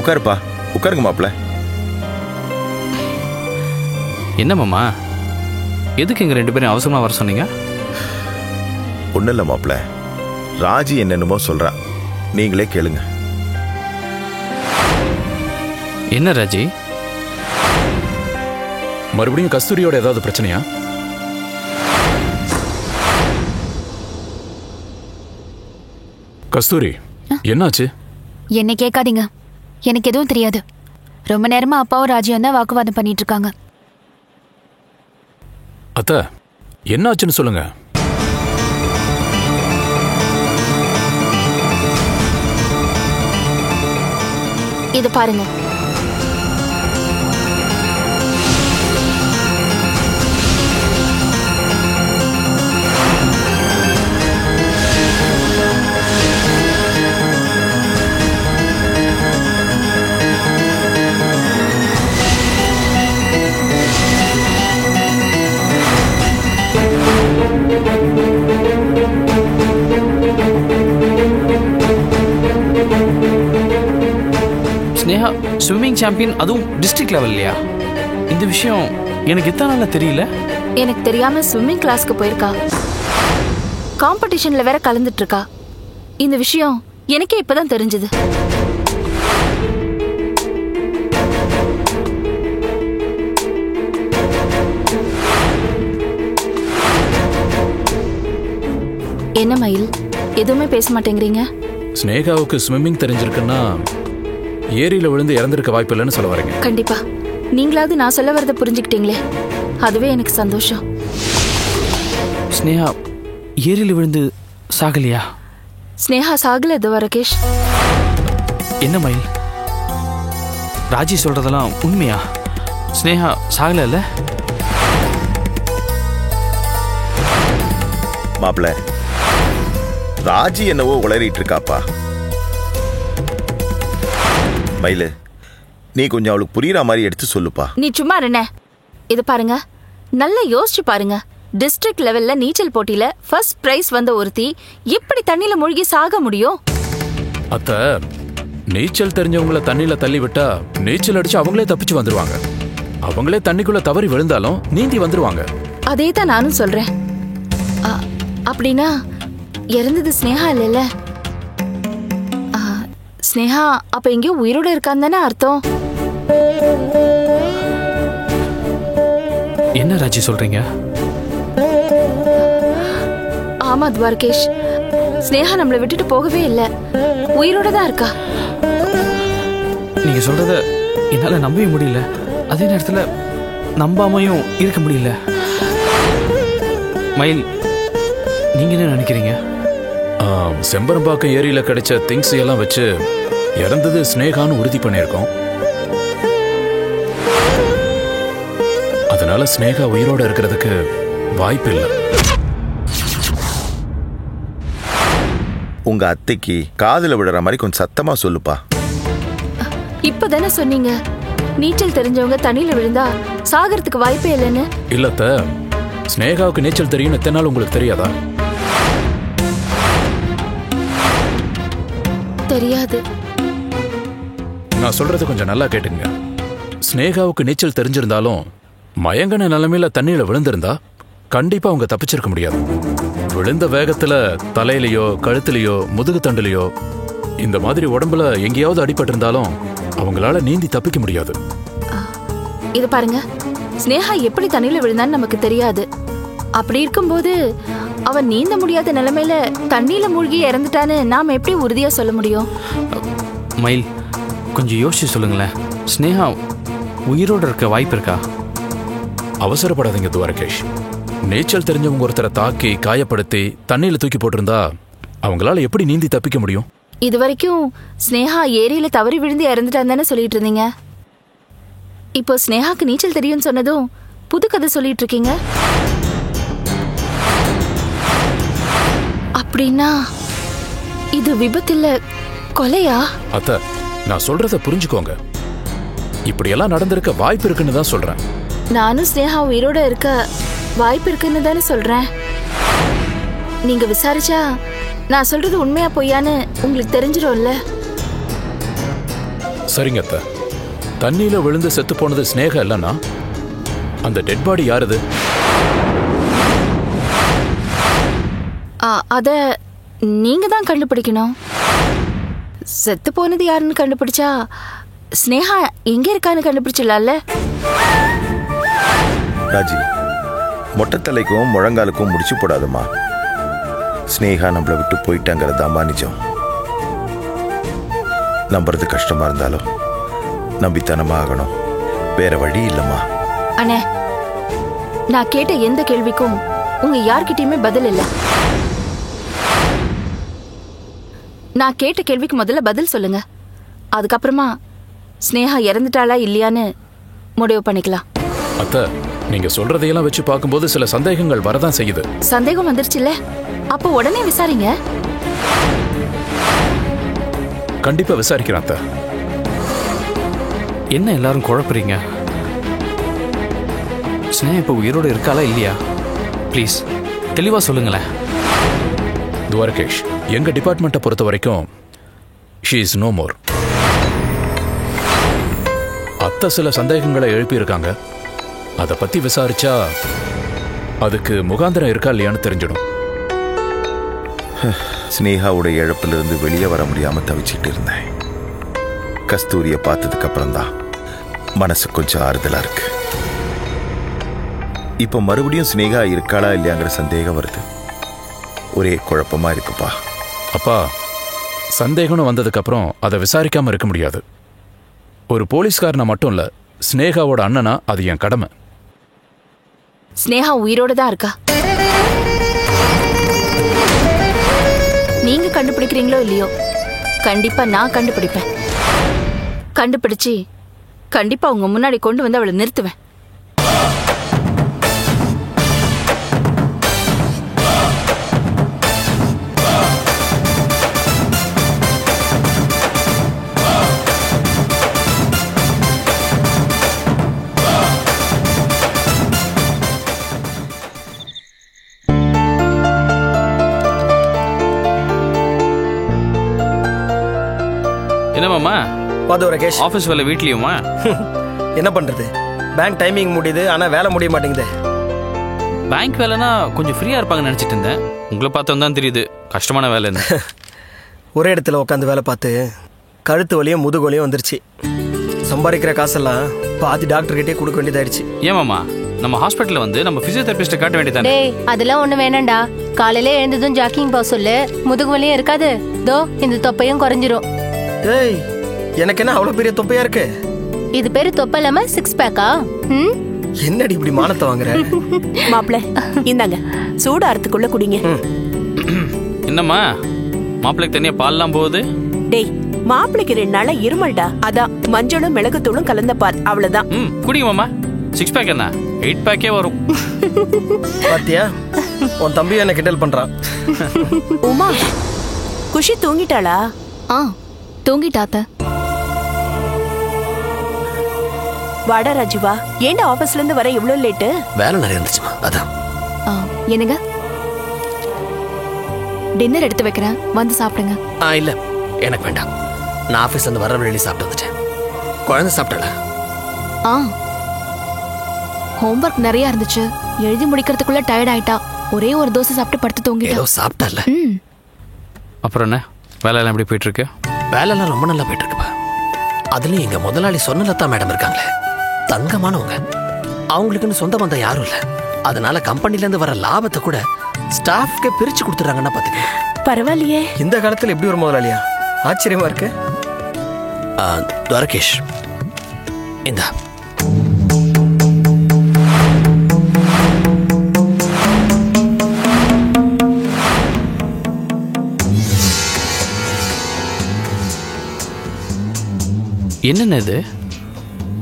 உட்காருப்பா, உட்காருங்க மாப்பிள்ள. என்ன மாமா, எதுக்கு எங்க 2 பேரும் அவசரமா வர சொன்னீங்க? ஒன்றும் இல்லை மாப்பிள்ள, ராஜி என்னென்னமோ சொல்றா, நீங்களே கேளுங்க. என்ன ராஜி? மறுபடியும் கஸ்தூரியோட ஏதாவது பிரச்சனையா? கஸ்தூரி, என்னாச்சு? என்ன கேட்காதீங்க, எனக்கு எதுவும் தெரியாது. ரொம்ப நேரமா அப்பாவும் ராஜியும் தான் வாக்குவாதம் பண்ணிட்டு இருக்காங்க. அத்தை, என்னாச்சுன்னு சொல்லுங்க. இது பாருங்க. ஸ்னேகா ஸ்விம்மிங் சாம்பியன், அதுவும் டிஸ்ட்ரிக்ட் லெவல்லையா? இந்த விஷயம் எனக்கு எத்தனை நாளா தெரியல. எனக்கு தெரியாம ஸ்விம்மிங் கிளாஸ்க்கு போயிருக்கா, காம்படிஷன்ல வேற கலந்துட்டு இருக்கா. இந்த விஷயம் எனக்கே இப்பதான் தெரிஞ்சது. என்ன மயில், எதுவுமே பேச மாட்டேங்கிறீங்க? ஸ்னேகாவுக்கு ஸ்விம்மிங் தெரிஞ்சிருக்குன்னா ஏரியில விழுந்து இறந்திருக்க வாய்ப்பு இல்லைன்னு சொல்ல வரீங்க? கண்டிப்பா. நீங்களாவது நான் சொல்ல வரத புரிஞ்சுக்கிட்டீங்களே, அதுவே எனக்கு சந்தோஷம். ஸ்னேகா ஏரியில் விழுந்து சாகலையா? ஸ்னேகா சாகல துவரகேஷ். என்ன மயில், ராஜி சொல்றதெல்லாம் உண்மையா? ஸ்னேகா சாகல இல்ல? மாப்பிள்ள, ராஜி என்னவோ உளறிட்டு இருக்காப்பா. மயிலு, நீ கொஞ்சம் அவளுக்கு புரியுற மாதிரி எடுத்து சொல்லுப்பா. நீ சும்மா இருண்ணே. இது பாருங்க, நல்லா யோசிச்சு பாருங்க. டிஸ்ட்ரிக்ட் லெவல்ல நீச்சல் போட்டியில ஃபர்ஸ்ட் பிரைஸ் வந்த ஒருத்தி எப்படி தண்ணியில மூழ்கி சாக முடியும்? அத்தை, நீச்சல் தெரிஞ்சவங்கள தண்ணியில தள்ளி விட்டா நீச்சல் அடிச்சு அவங்களே தப்பிச்சு வந்துருவாங்க. அவங்களே தண்ணிக்குள்ள தவறி விழுந்தாலும் நீந்தி வந்துருவாங்க. அதே தான் நானும் சொல்றேன். அப்படின்னா இறந்தது ஸ்னேகா இல்லைல்ல? ஸ்னேகா அப்ப எங்கேயோ உயிரோட இருக்கான்னு தானே அர்த்தம். என்ன ராஜி சொல்றீங்க? ஆமா துவாரகேஷ், ஸ்னேகா நம்மளை விட்டுட்டு போகவே இல்லை, உயிரோட தான் இருக்கா. நீங்க சொல்றத என்னால நம்பவே முடியல, அதே நேரத்துல நம்பாமையும் இருக்க முடியல. மயில், நீங்க என்ன நினைக்கிறீங்க? செம்பரம்பாக்கம் ஏரியில கிடைச்ச திங்ஸ் எல்லாம் வச்சு இறந்தது ஸ்னேகான்னு உறுதி பண்ணியிருக்கோம். அதனால ஸ்னேகா உயிரோட இருக்கிறதுக்கு வாய்ப்பு இல்லை. உங்க அத்தைக்கு காதுல விடுற மாதிரி கொஞ்சம் சத்தமா சொல்லுப்பா. இப்பதானே சொன்னீங்க நீச்சல் தெரிஞ்சவங்க தண்ணியில விழுந்தா சாகறதுக்கு வாய்ப்பே இல்லைன்னு. இல்லத்த, ஸ்னேகாவுக்கு நீச்சல் தெரியும் எத்தனை நாள் உங்களுக்கு தெரியாதா? தெரியாது. நான் சொல்றது கொஞ்சம் நல்லா கேட்டுங்க. ஸ்னேகாவுக்கு நீச்சல் தெரிஞ்சிருந்தாலும் மயங்கன நிலைமையில தண்ணியில விழுந்திருந்தா கண்டிப்பா அவங்க தப்பிச்சிருக்க முடியாது. விழுந்த வேகத்துல தலையிலையோ கழுத்துலையோ முதுகு தண்டுலையோ இந்த மாதிரி உடம்புல எங்கேயாவது அடிபட்டு இருந்தாலும் அவங்களால நீந்தி தப்பிக்க முடியாது. இது பாருங்க, ஸ்னேகா எப்படி தண்ணியில விழுந்தான்னு நமக்கு தெரியாது. அப்படி இருக்கும்போது அவன் நீந்த முடியாத நிலைமையில தண்ணியில மூழ்கி இறந்துட்டான்னு நாம எப்படி உறுதியா சொல்ல முடியும்? மயில், கொஞ்சம் யோசிச்சு சொல்லுங்களேன். ஸ்னேகா உயிரோட இருக்க வாய்ப்பு இருக்கா? அவசரப்படாதீங்க துவாரகேஷ். நீச்சல் தெரிஞ்சவங்க ஒருத்தரை தாக்கி காயப்படுத்தி தண்ணியில தூக்கி போட்டிருந்தா அவங்களால எப்படி நீந்தி தப்பிக்க முடியும்? இது வரைக்கும் ஸ்னேகா ஏரியில தவறி விழுந்து இறந்துட்டான்னு தானே சொல்லிட்டு இருந்தீங்க. இப்போ ஸ்னேகாக்கு நீச்சல் தெரியும்னு சொன்னதும் புது கதை சொல்லிட்டு இருக்கீங்க. அப்படின்னா இது விபத்துல கொலையா? அத்த, நான் சொல்றத புரிஞ்சுக்கோங்க. இப்படியெல்லாம் நடந்திருக்க வாய்ப்பு இருக்குன்னு தான் சொல்றேன். நானும் ஸ்னேகா உயிரோட இருக்க வாய்ப்பு இருக்குன்னு தானே சொல்றேன். நீங்க விசாரிச்சா நான் சொல்றது உண்மையா பொய்யான்னு உங்களுக்கு தெரிஞ்சிடும்ல. சரிங்க அத்தை. தண்ணியில விழுந்து செத்து போனது ஸ்னேகா இல்லைன்னா அந்த டெட் பாடி யாருது? அத நீங்க தான் கண்டுபிடிக்கணும். செத்து போனது யாருன்னு கண்டுபிடிச்சா ஸ்னேகா எங்க இருக்கான்னு கண்டுபிடிச்சிடலாம்ல. ராஜி, மொட்டைத்தலைக்கும் முழங்காலுக்கும் முடிச்சு போடாதுமா. ஸ்னேகா நம்மளை விட்டு போயிட்டாங்கிறது அம்மா நிஜம். நம்புறது கஷ்டமா இருந்தாலும் நம்பித்தனமா ஆகணும். வேற வழி இல்லம்மா. அண்ணே, நான் கேட்ட எந்த கேள்விக்கும் உங்க யார்கிட்டயுமே பதில் இல்ல. நான் கேட்ட கேள்விக்கு முதல்ல பதில் சொல்லுங்க. அதுக்கப்புறமா ஸ்னேகா இறந்துட்டாளா இல்லையான்னு முடிவு பண்ணிக்கலாம். அத்தை, நீங்க சொல்றதையெல்லாம் வச்சு பார்க்கும்போது சில சந்தேகங்கள் வரதான் செய்யுது. சந்தேகம் வந்துருச்சுல்ல, அப்போ உடனே விசாரிங்க. கண்டிப்பா விசாரிக்கிறேன் அத்தை. என்ன எல்லாரும் குழப்புறீங்க? ஸ்னேகா இப்போ உயிரோடு இருக்காளா இல்லையா? ப்ளீஸ் தெளிவாக சொல்லுங்களேன். துவாரகேஷ், எங்க டிபார்ட்மெண்ட்டை பொறுத்த வரைக்கும் ஷீ இஸ் நோ மோர். அத்தை சில சந்தேகங்களை எழுப்பியிருக்காங்க. அதை பத்தி விசாரிச்சா அதுக்கு முகாந்திரம் இருக்கா இல்லையான்னு தெரிஞ்சிடும். ஸ்னேகாவோட இழப்பிலிருந்து வெளியே வர முடியாம தவிச்சிட்டு இருந்தேன். கஸ்தூரியை பார்த்ததுக்கு அப்புறம் தான் மனசு கொஞ்சம் ஆறுதலா இருக்கு. இப்ப மறுபடியும் ஸ்னேகா இருக்காளா இல்லையாங்கிற சந்தேகம் வருது. ஒரே குழப்பமா இருக்குப்பா. அப்பா, சந்தேகம்னு வந்ததுக்கு அப்புறம் அதை விசாரிக்காம இருக்க முடியாது. ஒரு போலீஸ்காரனா மட்டும் இல்ல, ஸ்னேகாவோட அண்ணனா அது என் கடமை. ஸ்னேகா உயிரோட தான் இருக்கா. நீங்க கண்டுபிடிக்கிறீங்களோ இல்லையோ, கண்டிப்பா நான் கண்டுபிடிப்பேன். கண்டுபிடிச்சு கண்டிப்பா உங்க முன்னாடி கொண்டு வந்து அவளை நிறுத்துவேன். என்னமாம்மா பாது ரகேஷ், ஆஃபீஸ் வேலை வீட்லையுமா? என்ன பண்றது, பேங்க் டைமிங் முடியுது ஆனா வேலை முடிய மாட்டேங்குது. பேங்க் வேலைனா கொஞ்சம் ஃப்ரீயா இருப்பாங்கன்னு நினைச்சிட்டு இருந்தேன். உங்களை பார்த்தோம் தான் தெரியுது கஷ்டமான வேலைன்னு. ஒரே இடத்துல உட்காந்து வேலை பார்த்து கழுத்து வலியும் முதுகு வலியும் வந்துருச்சு. சம்பாதிக்கிற காசெல்லாம் பாதி டாக்டர் கிட்டே கொடுக்க வேண்டியதாயிடுச்சு. ஏமாமா, நம்ம ஹாஸ்பிட்டல்ல வந்து நம்ம பிசியோதெரபிஸ்ட காட்ட வேண்டியதானே? டேய், அதெல்லாம் ஒண்ணு வேணாம்டா. காலையில எழுந்ததும் ஜாக்கிங் போக சொல்லு. முதுகு வலியும் இருக்காது, தோ இந்த தொப்பையும் குறைஞ்சிரும். ஏய், எனக்கு என்ன அவ்வளவு பெரிய தொப்பையா இருக்கு? இது பேரு தொப்பை இல்லாம 6 பேக்கா? என்னடி இப்படி மானத்தை வாங்குற? மாப்பிள்ள, இந்தாங்க சூடாறதுக்குள்ள குடிங்க. என்னம்மா, மாப்பிள்ளைக்கு தனியா பால்லாம் போகுது? டேய், மாப்பிளைக்கு 2 நாளா இருமல்டா. அதான் மஞ்சளும் மிளகுத்தூளும் கலந்த பால், அவ்வளவுதான். குடிங்க மாமா. 6 பேக் என்ன 8 பேக்கே வரும். பாத்தியா, உன் தம்பி என்ன கிண்டல் பண்றான். உமா, குஷி தூங்கிட்டாளா? தூங்கிட்டாத்த. வாடா ராஜுவா, ஏன்டா ஆபீஸ்ல இருந்து வர இவ்வளவு லேட்டு? வேலை நிறைய இருந்துச்சுமா, அதான். என்னங்க, டின்னர் எடுத்து வைக்கிறேன், வந்து சாப்பிடுங்க. இல்ல, எனக்கு வேண்டாம். நான் ஆபீஸ்ல இருந்து வர வழியில சாப்பிட்டு வந்துட்டேன். குழந்தை சாப்பிட்டாளா? ஹோம்வொர்க் நிறைய இருந்துச்சு, எழுதி முடிக்கிறதுக்குள்ள டயர்ட் ஆயிட்டா. ஒரே ஒரு தோசை சாப்பிட்டு படுத்து தூங்கிட்டா. சாப்பிட்டால. அப்புறம் என்ன வேலையெல்லாம் எப்படி போயிட்டு இருக்கு? வேலையெல்லாம் ரொம்ப நல்லா போயிட்டு இருக்குப்பா. அதுலயும் எங்க முதலாளி சொன்னலதா மேடம் இருக்காங்களே, தங்கமானவங்க. அவங்களுக்குன்னு சொந்த பந்தம் யாரும் இல்ல. அதனால கம்பெனில இருந்து வர லாபத்தை கூட ஸ்டாஃப்க்கு பிரிச்சு கொடுத்துறாங்கன்னா பாத்துக்க. பரவாயில்லையே, இந்த காலத்துல எப்படி ஒரு முதலாளியா? ஆச்சரியமா இருக்கு. துவாரகேஷ், இந்தா. என்னென்ன இது?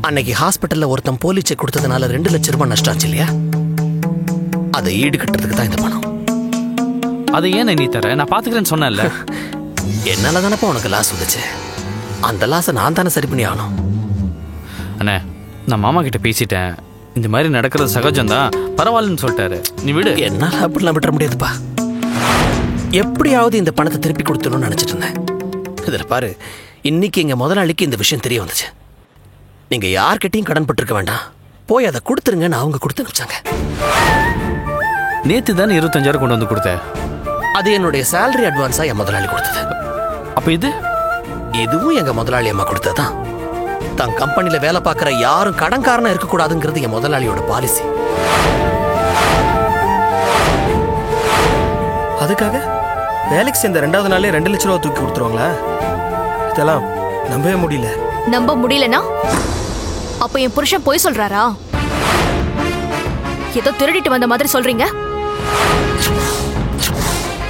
அன்னைக்கு ஹாஸ்பிட்டல்ல ஒருத்தன் போலி செக் கொடுத்ததுனால 2 லட்சம் ரூபாய் நஷ்டம் ஆச்சு இல்லையா? அதை ஈடு கட்டுறதுக்கு தான் இந்த பணம். அதை ஏன் நீ தர? நான் பாத்துக்கிறேன்னு சொன்னேன்ல. என்னால தானப்பா உனக்கு லாஸ் வந்துச்சு. அந்த லாஸை நான் தானே சரி பண்ணி ஆகணும். அண்ணே, நான் மாமா கிட்ட பேசிட்டேன். இந்த மாதிரி நடக்கிறது சகஜம்தான், பரவாயில்லன்னு சொல்லிட்டாரு. நீ விடு. என்னால அப்படிலாம் விட்டுற முடியாதுப்பா. எப்படியாவது இந்த பணத்தை திருப்பி கொடுத்துடணும்னு நினைச்சிட்டு இருந்தேன். இதில் பாரு, இன்னைக்கு எங்க முதலாளிக்கு இந்த விஷயம் தெரிய வந்துச்சு. நீங்க யார்கிட்டயும் கடன் பட்டிருக்க வேண்டாம், போய் அதை கொடுத்துருங்கன்னு அவங்க கொடுத்து அனுப்பிச்சாங்க. நேத்து தானே 25,000 கொண்டு வந்து கொடுத்த. அது என்னுடைய சேலரி அட்வான்ஸா என் முதலாளி கொடுத்தது. அப்ப இதுவும் எங்க முதலாளி அம்மா கொடுத்ததான். தன் கம்பெனில வேலை பார்க்கிற யாரும் கடன்காரனா இருக்கக்கூடாதுங்கிறது என் முதலாளியோட பாலிசி. அதுக்காக வேலைக்கு சேர்ந்த 2வது நாளே 2 லட்சம் ரூபா தூக்கி கொடுத்துருவாங்களா? இதெல்லாம் நம்பவே முடியல. நம்ப முடியலனா அப்ப என் புருஷன் போய் சொல்றாரா? ஏதோ திருடிட்டு வந்த மாதிரி சொல்றீங்க.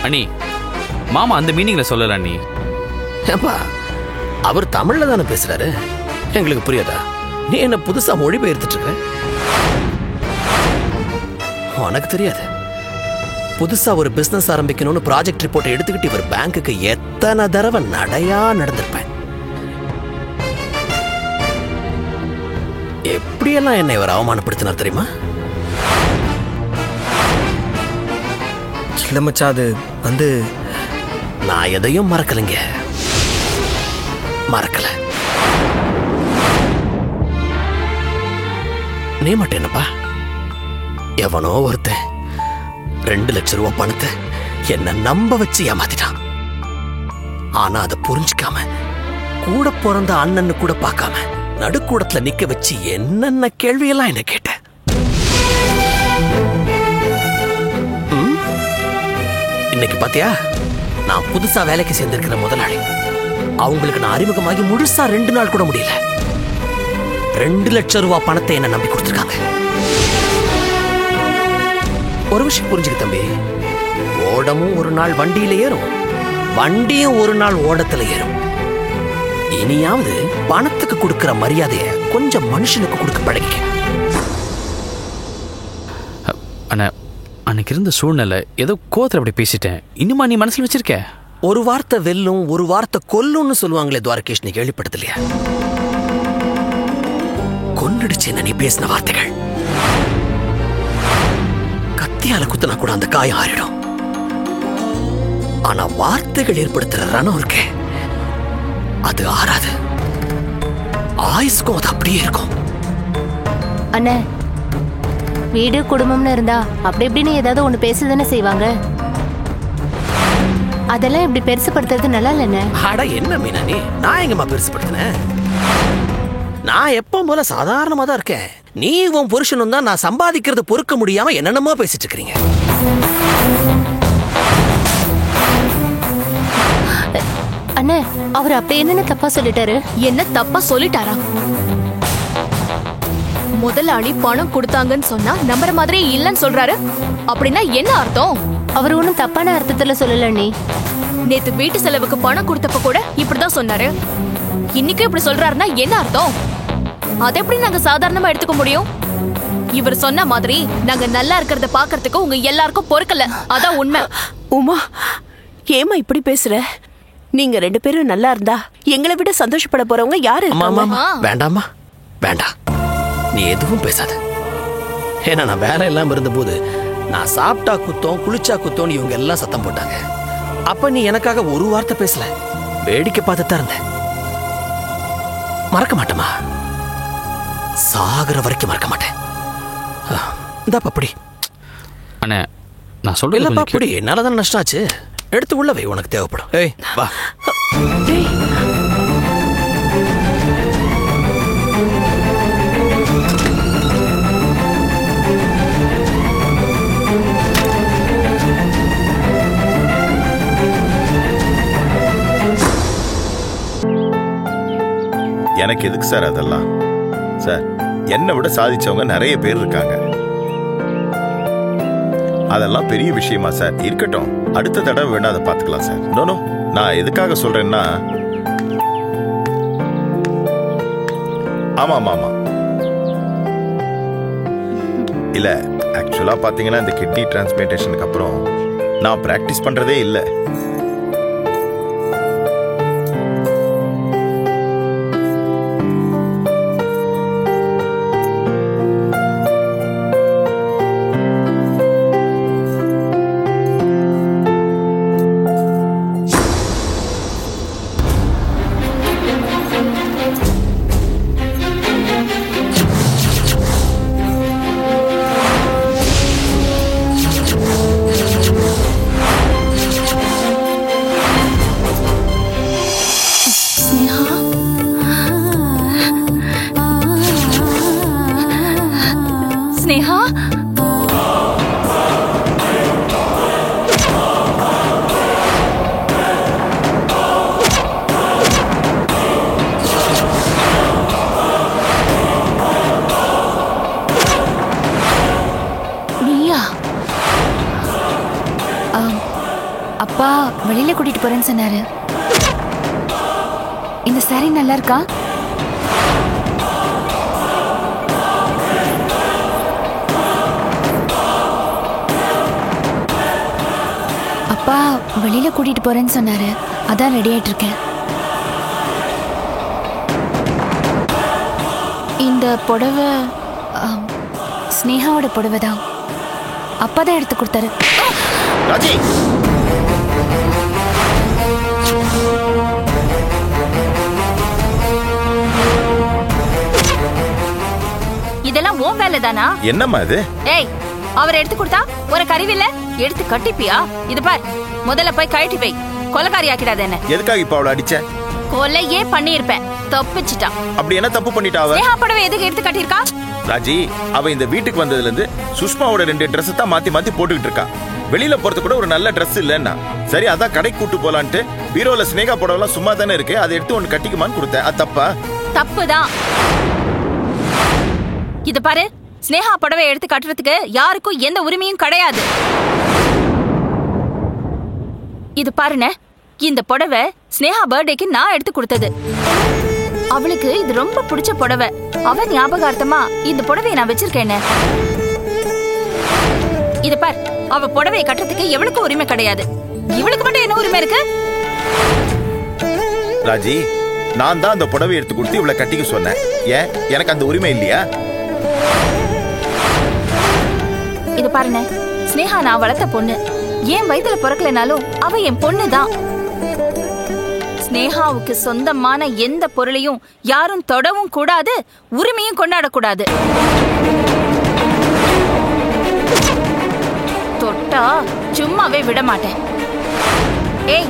அண்ணி, மாமா அந்த மீனிங்ல சொல்லல அண்ணி. ஏப்பா, அவர் தமிழ்ல தானே பேசுறாரு, எங்களுக்கு புரியாதா? நீ என்ன புதுசா மொழி பெயர்த்துட்டு இருக்க? உனக்கு தெரியாது, புதுசா ஒரு பிசினஸ் ஆரம்பிக்கணும்னு ப்ராஜெக்ட் ரிப்போர்ட்டை எடுத்துக்கிட்டு இவர் பேங்க்குக்கு எத்தனை தடவை நடையா நடந்திருப்பேன். எப்படியெல்லாம் என்னை இவர் அவமானப்படுத்தினார் தெரியுமா? இல்ல மச்சான், அது வந்து நான் எதையும் மறக்கலைங்க, மறக்கல. நீ மட்டும் என்னப்பா, எவனோ ஒருத்தன் 2 லட்சம் ரூபாய் பணத்தை என்ன நம்ப வச்சு ஏமாத்திட்டான். ஆனா அதை புரிஞ்சுக்காம, கூட பிறந்த அண்ணன்னு கூட பார்க்காம நடுக்கூடத்துல நிக்க வச்சு என்னென்ன கேள்வியெல்லாம் என்ன கேட்ட. இன்னைக்கு பாத்தியா, நான் புதுசா வேலைக்கு சேர்ந்திருக்கிற முதலாளி. அவங்களுக்கு நான் அறிமுகமாகி முழுசா 2 நாள் கூட முடியல. 2 லட்சம் ரூபாய் பணத்தை என்ன நம்பி கொடுத்துருக்காங்க. ஒரு விஷயம் புரிஞ்சுக்க தம்பி, ஓடமும் ஒரு நாள் வண்டியில ஏறும், வண்டியும் ஒரு நாள் ஓடத்துல ஏறும். இனியாவது பணத்துக்கு கொடுக்கிற மரியாதையை கொஞ்சம் மனுஷனுக்கு கொடுக்க பழகிக்க. அண்ணா, அன்னைக்கு இருந்த சூழ்நிலை ஏதோ கோத்துல அப்படி பேசிட்டேன். இன்னுமா நீ மனசுல வச்சிருக்க? ஒரு வார்த்தை வெல்லும், ஒரு வார்த்தை கொல்லும்னு சொல்லுவாங்களே துவாரகேஷ், நீ கேள்விப்பட்டது இல்லையா? கொன்னுடுச்சு என்ன நீ பேசின வார்த்தைகள். கத்தியால குத்துனா கூட அந்த காயம் ஆறிடும். ஆனா வார்த்தைகள் ஏற்படுத்துற ரணம் இருக்கே, அது ஆறாது. ஆயுஸ்க்கும் அது அப்படியே இருக்கும். அண்ணே, வீடு குடும்பம்னு இருந்தா அப்படி இப்படின்னு ஏதாவது ஒண்ணு பேசுதானே செய்வாங்க. அதெல்லாம் இப்படி பெருசுப்படுத்துறது நல்லா இல்லைண்ணே. அட என்ன மீனா நீ, நான் எங்கம்மா பெருசுப்படுத்தினேன்? நான் எப்பவும் போல சாதாரணமா தான் இருக்கேன். நீ உன் புருஷனும் தான் நான் சம்பாதிக்கிறது பொறுக்க முடியாம என்னென்னமோ பேசிட்டு இருக்கீங்க. அண்ணே, அவர் அப்படி என்னன்னு தப்பா சொல்லிட்டாரு? என்ன தப்பா சொல்லிட்டாரா? முதலாளி பணம் கொடுத்தாங்கன்னு சொன்னா நம்புற மாதிரி இல்லன்னு சொல்றாரு. அப்படின்னா என்ன அர்த்தம்? அவர் ஒன்னும் தப்பான அர்த்தத்துல சொல்லல நீ. நேத்து வீட்டு செலவுக்கு பணம் கொடுத்தப்ப கூட இப்படிதான் சொன்னாரு. இன்னைக்கு இப்படி சொல்றாருன்னா என்ன அர்த்தம்? அதை எப்படி நாங்க சாதாரணமா எடுத்துக்க முடியும்? இவர் சொன்ன மாதிரி நாங்க நல்லா இருக்கிறத பாக்குறதுக்கு உங்க எல்லாருக்கும் பொறுக்கல, அதான் உண்மை. உமா, ஏமா இப்படி பேசுற? நீங்க 2 பேரும் நல்லா இருந்தா எங்களை விட சந்தோஷப்பட போறவங்க யாரு? வேண்டாமா, வேண்டாம், நீ எதுவும் பேசாத. ஏன்னா நான் வேலை இல்லாம இருந்தபோது நான் சாப்பிட்டா குத்தோம், குளிச்சா குத்தோன்னு இவங்க எல்லாம் சத்தம் போட்டாங்க. அப்ப நீ எனக்காக ஒரு வார்த்தை பேசல, வேடிக்கை பார்த்துதான் இருந்த. மறக்க மாட்டேமா, சாகுற வரைக்கும் மறக்க மாட்டேன். இந்த அப்படி அண்ணே, நான் சொல்றேன் அப்படி என்னாலதான் நஷ்டம் ஆச்சு. எடுத்து உள்ள வை, உனக்கு தேவைப்படும். ஏய் வா. எனக்கு எதுக்கு சார் அதெல்லாம்? சார், என்னை விட சாதிச்சவங்க நிறைய பேர் இருக்காங்க. அதெல்லாம் பெரிய விஷயமா சார்? இருக்கட்டும், அடுத்த தடவை வேணா அதை பார்த்துக்கலாம் சார். நோ, நான் எதுக்காக சொல்றேன்னா, ஆமா இல்ல, ஆக்சுவலா பாத்தீங்கன்னா இந்த கிட்னி டிரான்ஸ்பிளான்டேஷனுக்கு அப்புறம் நான் பிராக்டிஸ் பண்றதே இல்லை. கூட்டிட்டு போறேன்னு சொன்னாரு. இந்த சாரி நல்லா இருக்கா? அப்பா வெளியில கூட்டிட்டு போறேன்னு சொன்னாரு. அதான் ரெடி ஆயிட்டு இருக்கேன். இந்த புடவை ஸ்னேகாவோட புடவை தான். அப்பா தான் எடுத்து கொடுத்தாரு. ராஜி, இதெல்லாம் ஓ வேலை தானா? என்னம்மா இது? ஏய், அவர் எடுத்து கொடுத்தா ஒரு கறிவில்ல எடுத்து கட்டிப்பியா? இது பார், முதல்ல போய் கழட்டி போய் கொலைக்காரி ஆக்கிடாத என்ன. எதுக்காக இப்ப அவளை அடிச்ச? கொலையே பண்ணியிருப்பேன், தப்பிச்சிட்டா. அப்படி என்ன தப்பு பண்ணிட்டா அவ? ஸ்னேகா புடவை எதுக்கு எடுத்து கட்டியிருக்கா? ராஜி, அவ இந்த வீட்டுக்கு வந்ததுல இருந்து சுஷ்மாவோட 2 Dress தான் மாத்தி மாத்தி போட்டுக்கிட்டு இருக்கா. வெளியில போறது கூட ஒரு நல்ல Dress இல்லன்னா சரி, அதான் கடைக்கு கூட்டு போலான்ட்டு பீரோல ஸ்னேகா புடவெல்லாம் சும்மா தானே இருக்கு, அதை எடுத்து ஒன்னு கட்டிக்குமான்னு கொடுத்தேன். அது தப்பா? தப்புதான். இது பாரு, ஸ்னேகா புடவை எடுத்து கட்டுறதுக்கு யாருக்கும் எந்த உரிமையும் கிடையாது. இது பாருண்ணே, இந்த புடவை ஸ்னேகா பர்த்டேக்கு நான் எடுத்து கொடுத்தது. அவளுக்கு இது ரொம்ப பிடிச்ச புடவை. அவ ஞாபகார்த்தமா இந்த புடவையை நான் வச்சிருக்கேன். இது பார், அவ புடவையை கட்டுறதுக்கு எவளுக்கு உரிமை கிடையாது. இவளுக்கு மட்டும் என்ன உரிமை இருக்கு? ராஜி, நான் தான் அந்த புடவை எடுத்து கொடுத்து இவளை கட்டிக்க சொன்னேன். ஏன் எனக்கு அந்த உரிமை இல்லையா? இது பாருங்க, ஸ்னேகா நான் வளர்த்த பொண்ணு. என் வயித்துல பிறக்கலனாலும் அவ என் பொண்ணு தான். ஸ்னேகாவுக்கு சொந்தமான எந்த பொருளையும் யாரும் தொடவும் கூடாது, உரிமையும் கொண்டாடக்கூடாது. தொட்டா சும்மாவே விட மாட்டேன். ஏய்,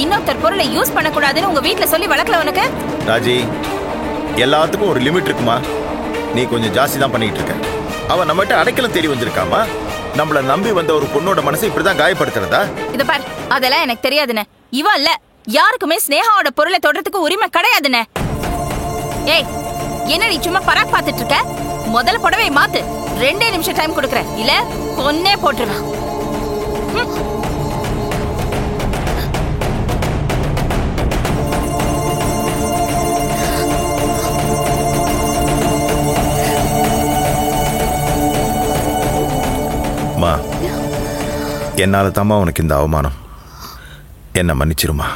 இன்னொருத்தர் பொருளை யூஸ் பண்ணக்கூடாதுன்னு உங்க வீட்டுல சொல்லி வளர்க்கல உனக்கு? ராஜி, எல்லாத்துக்கும் ஒரு லிமிட் இருக்குமா? நீ கொஞ்சம் ஜாஸ்தி தான் பண்ணிட்டு இருக்க. அவ நம்மகிட்ட அடைக்கலம் தேடி வந்திருக்காமா? நம்மள நம்பி வந்த ஒரு பொண்ணோட மனசை இப்படிதான் காயப்படுத்துறதா? இத பார், அதெல்லாம் எனக்கு தெரியாதுன்னு. இவ இல்ல, யாருக்குமே ஸ்னேகாவோட பொருளை தொடுறதுக்கு உரிமை கிடையாதுன்னு. ஏய், என்ன நீ சும்மா பராக் பார்த்துட்டு இருக்க? முதல்ல புடவையை மாத்து. 2 நிமிஷம் டைம் கொடுக்குறேன், இல்ல கொன்னே போட்டுருவேன். என்னால தாமா உனக்கு இந்த அவமானம். என்ன மன்னிச்சிருமா?